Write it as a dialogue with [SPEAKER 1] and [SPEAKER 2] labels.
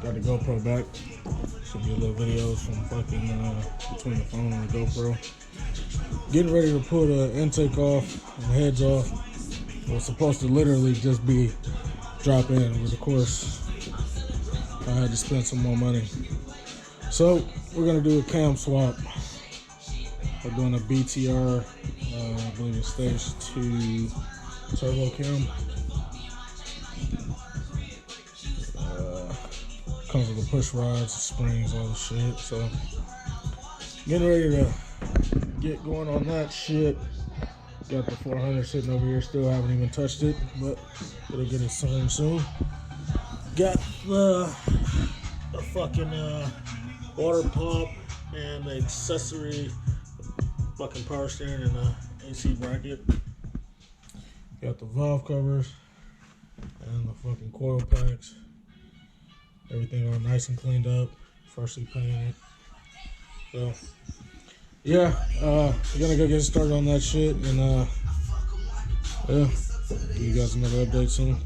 [SPEAKER 1] Got the GoPro back. Should be a little videos from fucking between the phone and the GoPro. Getting ready to pull the intake off and the heads off. It was supposed to literally just be drop in, but of course I had to spend some more money. So we're gonna do a cam swap. We're doing a BTR, I believe it's Stage 2 turbo cam. Comes with the push rods, springs, all the shit. So getting ready to get going on that shit. Got the 400 sitting over here, still haven't even touched it, but it'll get it soon. Got the fucking water pump and the accessory fucking power steering and the AC bracket. Got the valve covers and the fucking coil packs. Everything all nice and cleaned up, freshly painted. So yeah, we're gonna go get started on that shit, and yeah, give you guys another update soon.